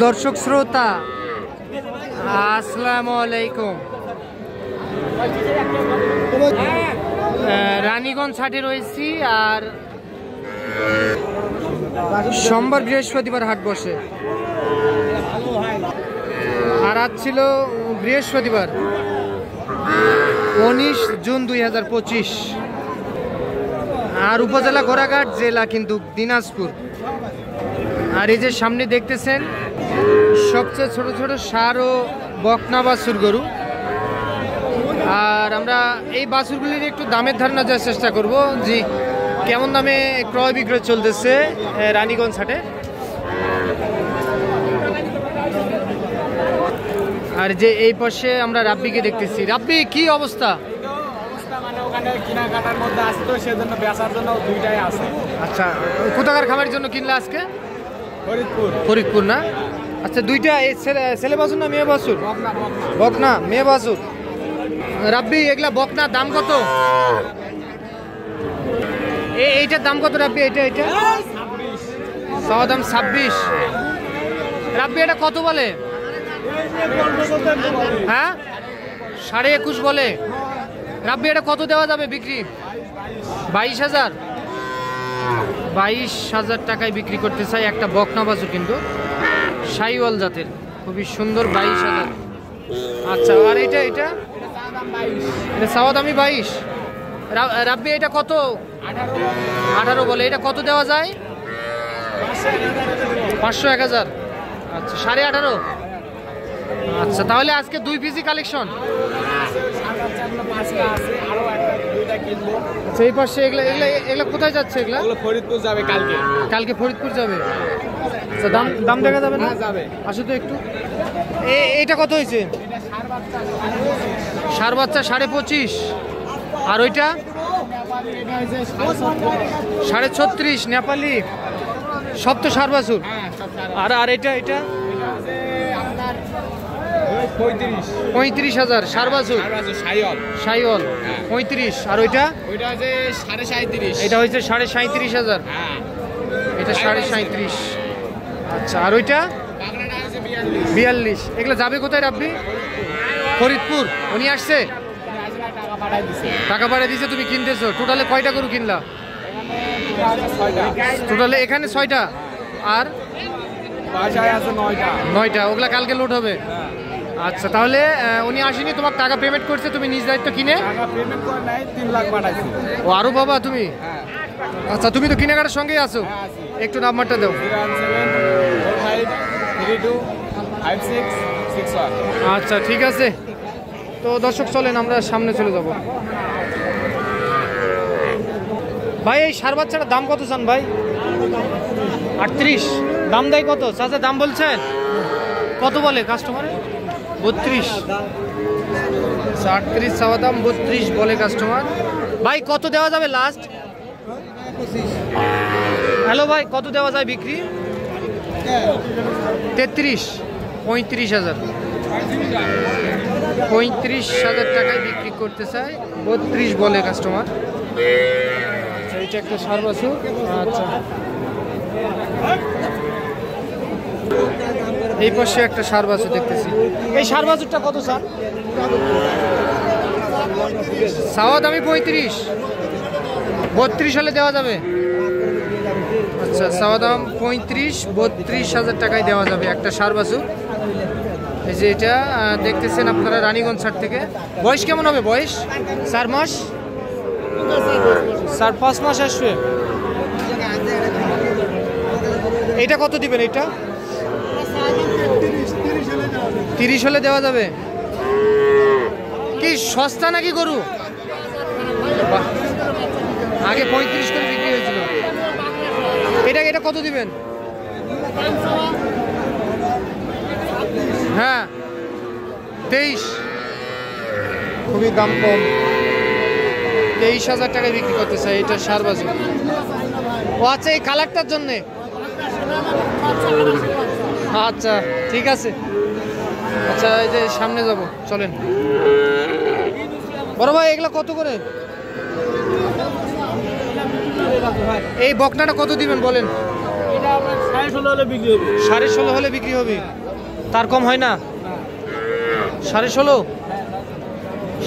দর্শক শ্রোতা আসসালামু আলাইকুম। রানীগঞ্জ হাটে রয়েছি, আর সোমবার বৃহস্পতিবার হাট বসে, আর আজ ছিল বৃহস্পতিবার 19 জুন 2025, আর উপজেলা ঘোড়াঘাট, জেলা কিন্তু দিনাজপুর। আর এই যে সামনে দেখতেছেন সবচেয়ে ছোট ছোট ষাঁড় ও বকনা বাছুর গরু, আর আমরা এই বাছুরগুলির একটু দামের ধারণা দেওয়ার চেষ্টা করব যে কেমন দামে ক্রয় বিক্রয় চলতেছে রানীগঞ্জ হাটে। আর যে এই পাশে আমরা রাব্বিকে দেখতেছি। রাব্বি, কি অবস্থা? আচ্ছা, কোথাকার খামারের জন্য কিনলে আজকে? ফরিদপুর না? আচ্ছা, দুইটা ছেলে বাছুর না মেয়ে বাছুর? বকনা মেয়ে বাছুর। রাব্বি, এগুলা বকনা দাম কত? এইটার দাম কত রাব্বি? এইটা চাওয়া দাম 26। রাব্বি, এটা কত বলে? হ্যাঁ, 21.5 বলে। রাব্বি, এটা কত দেওয়া যাবে বিক্রি? 22,000। 22,000 টাকায় বিক্রি করতে চাই একটা বকনা বাছুর, কিন্তু শাহিওয়াল জাতের, খুবই সুন্দর। 22,000। আচ্ছা, আর এটা চাওয়া দামি 22। রাব্বি, এটা কত? 18 বলে। এটা কত দেওয়া যায়? 500, 1000। আচ্ছা, 18.5। আচ্ছা, তাহলে আজকে 2 পিসি কালেকশন। সেই পাশে এগুলা কোথায় যাচ্ছে? এগুলা ফরিদপুর যাবে কালকে ফরিদপুর যাবে। আচ্ছা, দাম দেখা যাবে না? যাবে। আসো তো একটু। এইটা কত হয়েছে? ষাঁড় বাচ্চা 25.5। আর ওইটা 36.5 নেপালি। সব তো ষাঁড় বাছুর। আর এটা 35,000 ষাঁড় বাছুর, শাহিওয়াল 35। আর ওইটা 37.5। এটা হচ্ছে 37.5,000। এটা 37.5। আচ্ছা, আর ওইটা 42। এগুলো যাবে কোথায় রাব্বি? ফরিদপুর। উনি আসছে, টাকা পাঠিয়ে দিয়েছে, তুমি কিনতেছো। টোটালে কয়টা গরু কিনলা? টোটালে এখানে 6টা, আর 9টা। ওগুলা কালকে লোড হবে। আচ্ছা, তাহলে উনি আসেনি, তোমার টাকা পেমেন্ট করছে, তুমি নিজ দায়িত্ব কিনে? 3 লাখ পাঠাইছি। ও, আরো বাবা তুমি? আচ্ছা, তুমি তো কেনাকাটার সঙ্গেই আছো। একটু নাম্বারটা দাও। 017325661। আচ্ছা, ঠিক আছে। তো দর্শক, চলেন আমরা সামনে চলে যাব। ভাই, এই ষাঁড় বাচ্চাটার দাম কত চান ভাই? 38। দাম দেয় কত? চাচা দাম বলছেন কত? বলে কাস্টমার 32। 38 চাওয়া দাম, 32 বলে কাস্টমার। ভাই, কত দেওয়া যাবে লাস্ট? হ্যালো ভাই, কত দেওয়া যায় বিক্রি? 33। 35,000। 35,000 টাকায় বিক্রি করতে চাই, 32 বলে কাস্টমার। আচ্ছা, এটা একটা ষাঁড় বাছুর। আচ্ছা, এই পাশে একটা ষাঁড় বাছুর দেখতেছি। এই ষাঁড় বাছুরটা কত স্যার? চাওয়া দামি 35। 32 হলে দেওয়া যাবে। আচ্ছা, চাওয়া দাম 35, 32,000 টাকায় দেওয়া যাবে একটা ষাঁড় বাছুর। এই যে এটা দেখতেছেন আপনারা রানীগঞ্জ হাট থেকে। বয়স কেমন হবে? বয়স 4 মাস। 4-5 মাস আসবে। এটা কত দিবেন? এটা 30 হলে দেওয়া যাবে। কি সস্তা নাকি গরু? আগে 35 করে বিক্রি হয়েছিল। এটা কত দিবেন? হ্যাঁ, 23। খুবই দাম কম। 23,000 টাকায় বিক্রি করতে চাই এটা ষাঁড় বাছুর। ও আচ্ছা, এই কালারটার জন্যে। আচ্ছা, ঠিক আছে। আচ্ছা, এই যে সামনে যাব, চলেন। বড় ভাই, এগুলা কত করে? এই বকনাটা কত দিবেন বলেন? 16.5 হলে বিক্রি হবে, তার কম হয় না? 16.5,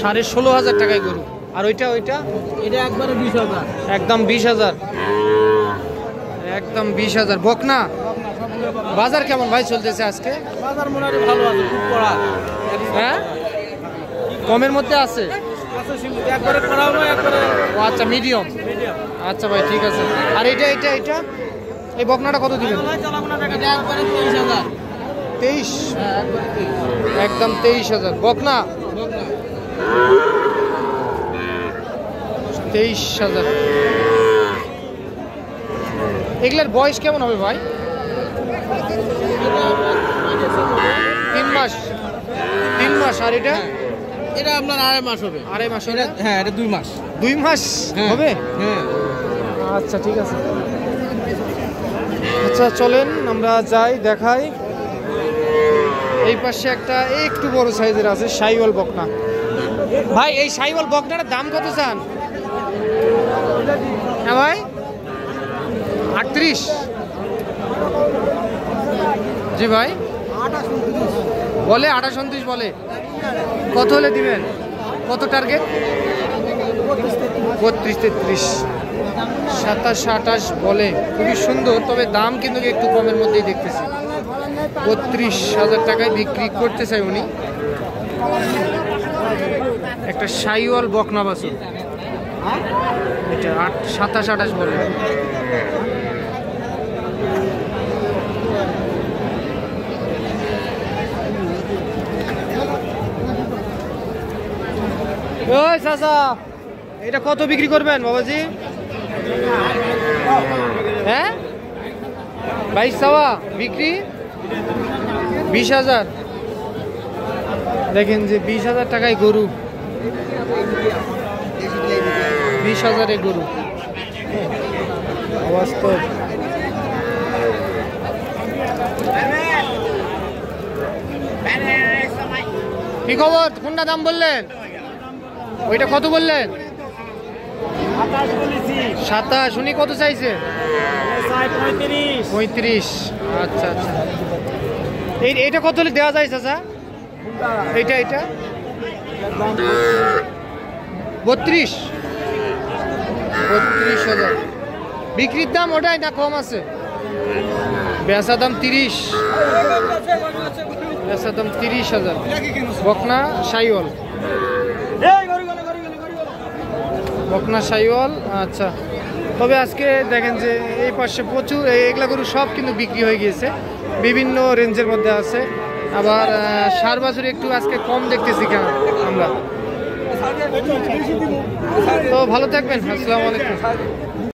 16.5 টাকায় গরু। আর ওইটা এটা একবারে 20,000। একদম 20,000, একদম 20,000। বকনা বাজার কেমন ভাই চলতেছে আজকে? বাজার মোটামুটি ভালো আছে, খুব কড়া। হ্যাঁ, কমের মধ্যে আছে। একবারে কড়াও নয়, একবারে ও আচ্ছা, মিডিয়াম। আচ্ছা ভাই, ঠিক আছে। আর এটা এই বকনাটা কত দিবেন? এটা একবারে 23,000। 23, হ্যাঁ, একবারে 23। একদম 23,000 বকনা, 23,000। এগুলার বয়স কেমন হবে ভাই? 3 মাস, 3 মাস। আর এটা এটা আপনার 2.5 মাস হবে। 2.5 মাস হবে? হ্যাঁ, এটা 2 মাস। 2 মাস হবে? হ্যাঁ। আচ্ছা, ঠিক আছে। আচ্ছা, চলেন আমরা যাই, দেখাই। এই পাশে একটা একটু বড় সাইজের আছে শাইওয়াল বকনা। ভাই, এই শাইওয়াল বকনাটার দাম কত চান? হ্যাঁ ভাই, 38। জি ভাই, বলে 28-29 বলে। কত হলে দিবেন? কত টার্গেট? 32-33, 27-28 বলে। খুবই সুন্দর, তবে দাম কিন্তু একটু কমের মধ্যেই দেখতেছি। 32,000 টাকায় বিক্রি করতে চাই উনি। একটা শাইওয়াল বকনা বাছুর, এটা 27-28 বলে। ওই চাচা, এটা কত বিক্রি করবেন বাবাজি? হ্যাঁ, 22 বিক্রি, 20,000। দেখেন যে 20,000 টাকায় গরু, 20,000-এ গরু। বাস্তব। কি খবর? কোনটা দাম বললেন? ওইটা কত বললেন? 27। উনি কত চাইছে? 35। আচ্ছা আচ্ছা। এইটা কত হলে দেওয়া যায় চাচা? এইটা 32,000 বিক্রির দাম ওটাই না কম আছে? বেচা দাম 30, বেচা দাম 30,000। বকনা শাইওয়াল, বকনা শাইওয়াল। আচ্ছা, তবে আজকে দেখেন যে এই পাশে প্রচুর এগুলা গরু সব কিন্তু বিক্রি হয়ে গিয়েছে, বিভিন্ন রেঞ্জের মধ্যে আছে। আবার ষাঁড় বাছুর একটু আজকে কম দেখতেছি কেন আমরা। তো ভালো থাকবেন, আসসালামু আলাইকুম।